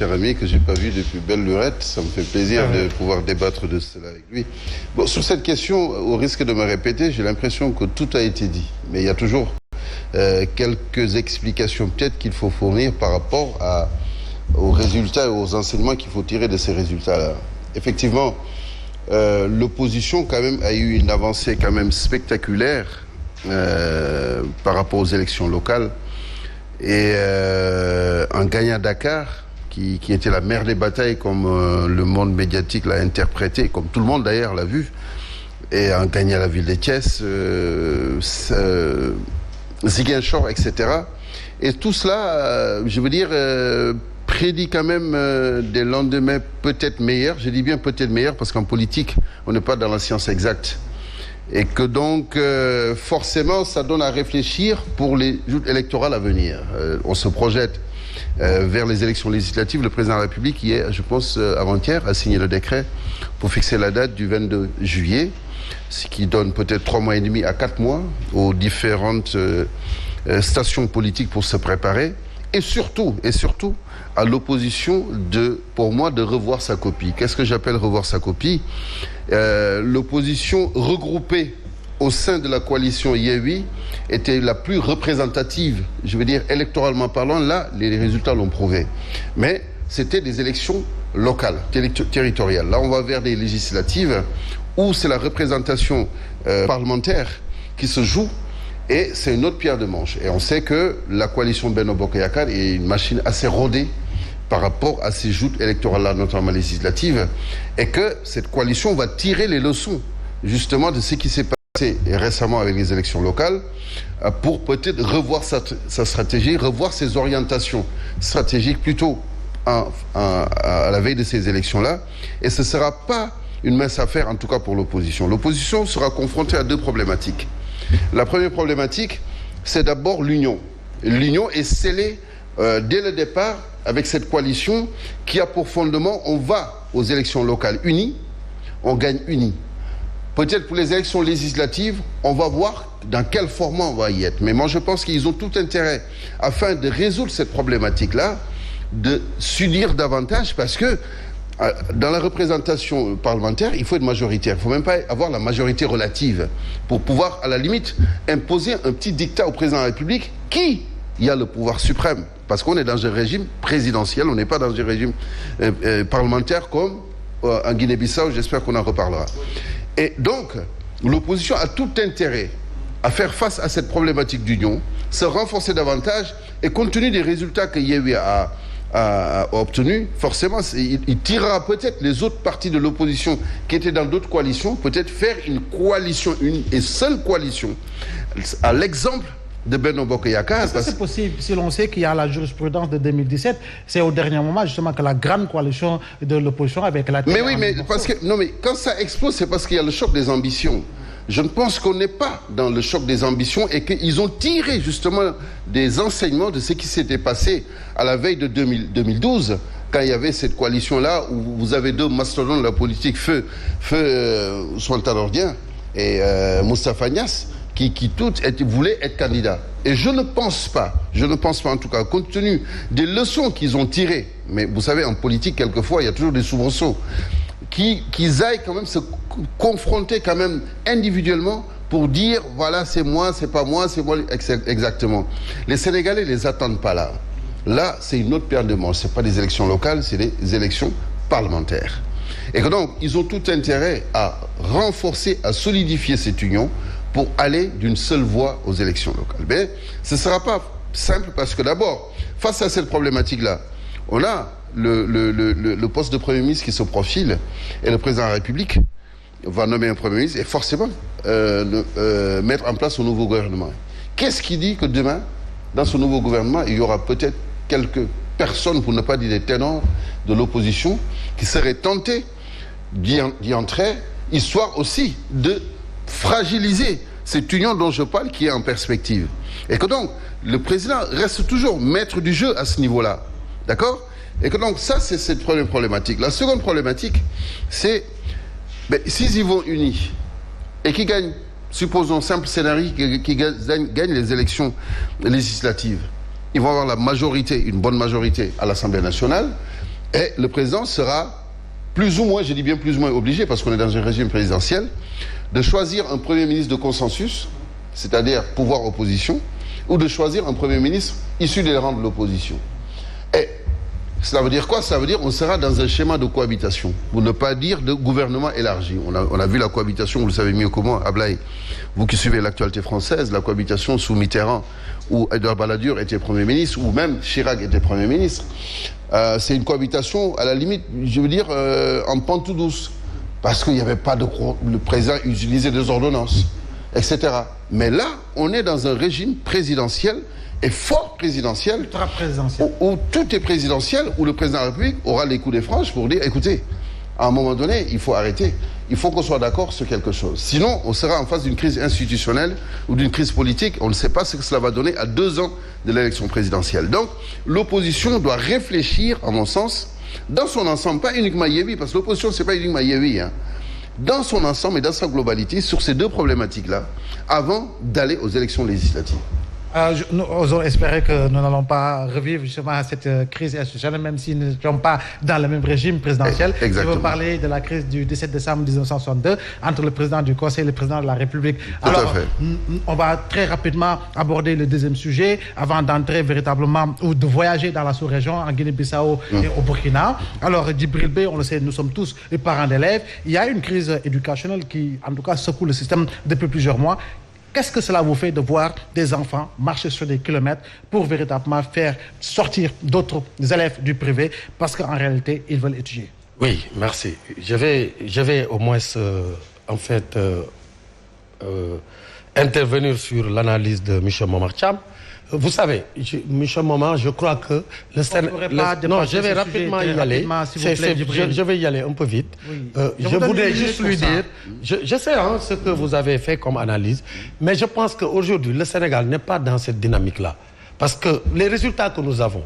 cher ami que je n'ai pas vu depuis belle lurette. Ça me fait plaisir de pouvoir débattre de cela avec lui. Bon, sur cette question, au risque de me répéter, j'ai l'impression que tout a été dit. Mais il y a toujours quelques explications peut-être qu'il faut fournir par rapport aux résultats et aux enseignements qu'il faut tirer de ces résultats-là. Effectivement, l'opposition quand même a eu une avancée quand même spectaculaire par rapport aux élections locales. Et en gagnant Dakar, qui était la mère des batailles comme le monde médiatique l'a interprété, comme tout le monde d'ailleurs l'a vu, et en gagnant la ville de Thiès, Ziguinchor, etc. Et tout cela, je veux dire, prédit quand même des lendemains peut-être meilleurs. Je dis bien peut-être meilleurs parce qu'en politique, on n'est pas dans la science exacte. Et que donc, forcément, ça donne à réfléchir pour les joutes électorales à venir. On se projette vers les élections législatives. Le président de la République, hier, je pense, avant-hier, a signé le décret pour fixer la date du 22 juillet, ce qui donne peut-être 3 mois et demi à 4 mois aux différentes stations politiques pour se préparer. Et surtout, à l'opposition pour moi, de revoir sa copie. Qu'est-ce que j'appelle revoir sa copie ? L'opposition regroupée au sein de la coalition Yewwi était la plus représentative, je veux dire électoralement parlant. Là, les résultats l'ont prouvé. Mais c'était des élections locales, territoriales. Là, on va vers des législatives où c'est la représentation parlementaire qui se joue. Et c'est une autre pierre de manche. Et on sait que la coalition Benno Bokk Yakaar est une machine assez rodée par rapport à ces joutes électorales-là, notamment législatives, et que cette coalition va tirer les leçons, justement, de ce qui s'est passé récemment avec les élections locales, pour peut-être revoir sa stratégie, revoir ses orientations stratégiques plutôt à la veille de ces élections-là. Et ce ne sera pas une mince affaire, en tout cas pour l'opposition. L'opposition sera confrontée à 2 problématiques. La première problématique, c'est d'abord l'union. L'union est scellée dès le départ avec cette coalition qui a pour fondement, on va aux élections locales unis, on gagne unis. Peut-être pour les élections législatives, on va voir dans quel format on va y être. Mais moi, je pense qu'ils ont tout intérêt, afin de résoudre cette problématique-là, de s'unir davantage parce que dans la représentation parlementaire, il faut être majoritaire. Il ne faut même pas avoir la majorité relative pour pouvoir, à la limite, imposer un petit dictat au président de la République qui a le pouvoir suprême. Parce qu'on est dans un régime présidentiel, on n'est pas dans un régime parlementaire comme en Guinée-Bissau, j'espère qu'on en reparlera. Et donc, l'opposition a tout intérêt à faire face à cette problématique d'union, se renforcer davantage, et compte tenu des résultats que Yewwi a obtenu, forcément, il tirera peut-être les autres partis de l'opposition qui étaient dans d'autres coalitions, peut-être faire une coalition, une et seule coalition, à l'exemple de Benno Bokk Yakaar. Est-ce que c'est possible si l'on sait qu'il y a la jurisprudence de 2017, c'est au dernier moment justement que la grande coalition de l'opposition avec la... Mais oui, mais parce que non, mais quand ça explose, c'est parce qu'il y a le choc des ambitions. Je ne pense qu'on n'est pas dans le choc des ambitions et qu'ils ont tiré justement des enseignements de ce qui s'était passé à la veille de 2012, quand il y avait cette coalition-là où vous avez 2 mastodontes de la politique, feu Ousmane Tanor Dieng et Moustapha Niasse, qui toutes voulaient être candidats. Et je ne pense pas en tout cas, compte tenu des leçons qu'ils ont tirées, mais vous savez, en politique, quelquefois, il y a toujours des soubresauts, qu'ils aillent quand même se confronter quand même individuellement pour dire voilà, c'est moi, c'est pas moi, c'est moi, exactement. Les Sénégalais les attendent pas là. Là, c'est une autre paire de manches. C'est pas des élections locales, c'est des élections parlementaires. Et que donc, ils ont tout intérêt à renforcer, à solidifier cette union pour aller d'une seule voix aux élections locales. Mais ce ne sera pas simple parce que d'abord, face à cette problématique-là, on a le poste de Premier ministre qui se profile et le président de la République va nommer un Premier ministre et forcément mettre en place un nouveau gouvernement. Qu'est-ce qui dit que demain, dans ce nouveau gouvernement, il y aura peut-être quelques personnes, pour ne pas dire des ténors de l'opposition, qui seraient tentées d'y entrer, histoire aussi de fragiliser cette union dont je parle qui est en perspective. Et que donc, le président reste toujours maître du jeu à ce niveau-là. D'accord ? Et que donc, ça, c'est cette première problématique. La seconde problématique, c'est, s'ils y vont unis et qu'ils gagnent, supposons simple scénario, qu'ils gagnent les élections législatives, ils vont avoir la majorité, une bonne majorité à l'Assemblée nationale, Et le président sera plus ou moins, je dis bien plus ou moins obligé, parce qu'on est dans un régime présidentiel, de choisir un Premier ministre de consensus, c'est-à-dire pouvoir-opposition, ou de choisir un Premier ministre issu des rangs de l'opposition. Et cela veut dire quoi? Ça veut dire qu'on sera dans un schéma de cohabitation, pour ne pas dire de gouvernement élargi. On a vu la cohabitation, vous le savez mieux que moi, Ablaye, vous qui suivez l'actualité française, la cohabitation sous Mitterrand, où Edouard Balladur était Premier ministre, ou même Chirac était Premier ministre. C'est une cohabitation, à la limite, je veux dire, en pente tout douce, parce qu'il n'y avait pas de... Le président utilisait des ordonnances, etc. Mais là, on est dans un régime présidentiel, et fort présidentiel, où tout est présidentiel, où le président de la République aura les coups des franges pour dire, écoutez, à un moment donné, il faut arrêter. Il faut qu'on soit d'accord sur quelque chose. Sinon, on sera en face d'une crise institutionnelle ou d'une crise politique. On ne sait pas ce que cela va donner à 2 ans de l'élection présidentielle. Donc, l'opposition doit réfléchir, à mon sens, dans son ensemble, pas uniquement Yewwi, parce que l'opposition, c'est pas uniquement Yewwi, hein, dans son ensemble et dans sa globalité, sur ces 2 problématiques-là, avant d'aller aux élections législatives. Nous osons espérer que nous n'allons pas revivre justement cette crise institutionnelle, même si nous ne sommes pas dans le même régime présidentiel. Exactement. Je veux parler de la crise du 17 décembre 1962 entre le président du Conseil et le président de la République. Alors, à fait. On va très rapidement aborder le deuxième sujet avant d'entrer véritablement ou de voyager dans la sous-région, en Guinée-Bissau et au Burkina. Alors, Djibril Bey, on le sait, nous sommes tous les parents d'élèves. Il y a une crise éducationnelle qui, en tout cas, secoue le système depuis plusieurs mois. Qu'est-ce que cela vous fait de voir des enfants marcher sur des kilomètres pour véritablement faire sortir d'autres élèves du privé parce qu'en réalité, ils veulent étudier? Oui, merci. Je vais au moins intervenir sur l'analyse de M. Momar Thiam. Vous savez, M. Momar, je crois que non, je vais rapidement y aller. Je vais y aller un peu vite. Oui. Je voudrais juste lui dire, je sais ce que vous avez fait comme analyse, mais je pense qu'aujourd'hui, le Sénégal n'est pas dans cette dynamique-là. Parce que les résultats que nous avons,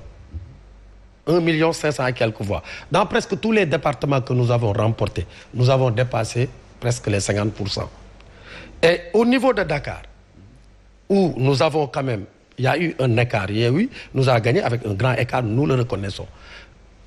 1 500 000 et quelques voix, dans presque tous les départements que nous avons remportés, nous avons dépassé presque les 50%. Et au niveau de Dakar, où nous avons quand même, il y a eu un écart, oui, nous a gagné avec un grand écart, nous le reconnaissons.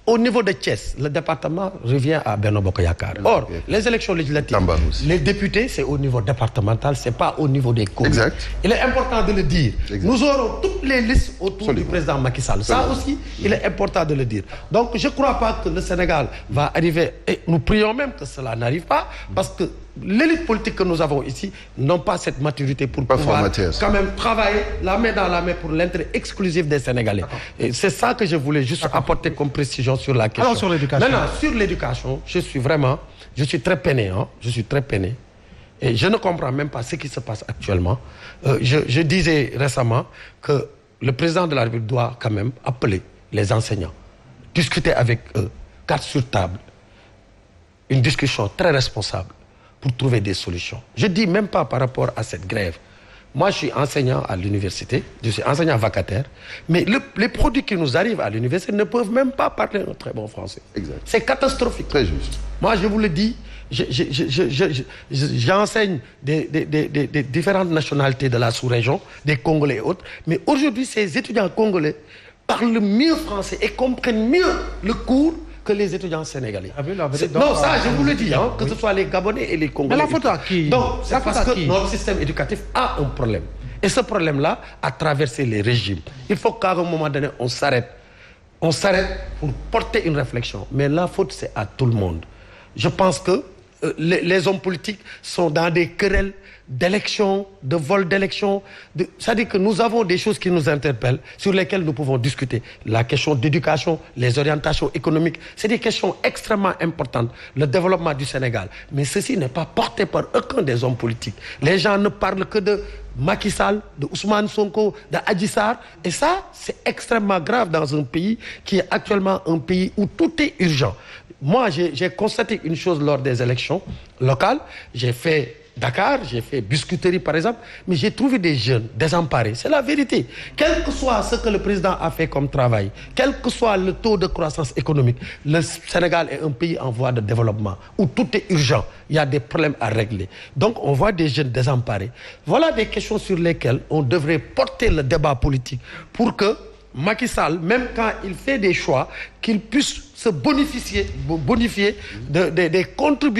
Au niveau de Thiès, le département revient à Benno Bokk Yakaar. Or, les élections législatives, les députés, c'est au niveau départemental, c'est pas au niveau des communes. Exact. Il est important de le dire. Exact. Nous aurons toutes les listes autour du président Macky Sall. Ça aussi, il est important de le dire. Donc, je ne crois pas que le Sénégal va arriver, et nous prions même que cela n'arrive pas, parce que l'élite politique que nous avons ici n'ont pas cette maturité pour pouvoir quand même travailler la main dans la main pour l'intérêt exclusif des Sénégalais. Et c'est ça que je voulais juste apporter comme précision sur la question. Alors sur l'éducation. Maintenant, sur l'éducation, je suis très peiné. Je suis très peiné. Et je ne comprends même pas ce qui se passe actuellement. Je disais récemment que le président de la République doit quand même appeler les enseignants, discuter avec eux, carte sur table, une discussion très responsable pour trouver des solutions. Je ne dis même pas par rapport à cette grève. Moi, je suis enseignant à l'université, je suis enseignant vacataire, mais les produits qui nous arrivent à l'université ne peuvent même pas parler un très bon français. C'est catastrophique. Très juste. Moi, je vous le dis, j'enseigne des différentes nationalités de la sous-région, des Congolais et autres, mais aujourd'hui, ces étudiants congolais parlent mieux français et comprennent mieux le cours que les étudiants sénégalais. Non, ça, je vous le dis, que ce soit les Gabonais et les Congolais. Mais la faute à qui? Donc, c'est parce que notre système éducatif a un problème. Et ce problème-là a traversé les régimes. Il faut qu'à un moment donné, on s'arrête. On s'arrête pour porter une réflexion. Mais la faute, c'est à tout le monde. Je pense que les hommes politiques sont dans des querelles d'élections, de vol d'élections. C'est-à-dire que nous avons des choses qui nous interpellent, sur lesquelles nous pouvons discuter. La question d'éducation, les orientations économiques, c'est des questions extrêmement importantes. Le développement du Sénégal. Mais ceci n'est pas porté par aucun des hommes politiques. Les gens ne parlent que de Macky Sall, de Ousmane Sonko, de Adji Sarr. Et ça, c'est extrêmement grave dans un pays qui est actuellement un pays où tout est urgent. Moi, j'ai constaté une chose lors des élections locales. J'ai fait Dakar, j'ai fait Biscuiterie par exemple, mais j'ai trouvé des jeunes désemparés. C'est la vérité. Quel que soit ce que le président a fait comme travail, quel que soit le taux de croissance économique, le Sénégal est un pays en voie de développement, où tout est urgent. Il y a des problèmes à régler. Donc on voit des jeunes désemparés. Voilà des questions sur lesquelles on devrait porter le débat politique pour que Macky Sall, même quand il fait des choix, qu'il puisse se bonifier des contributions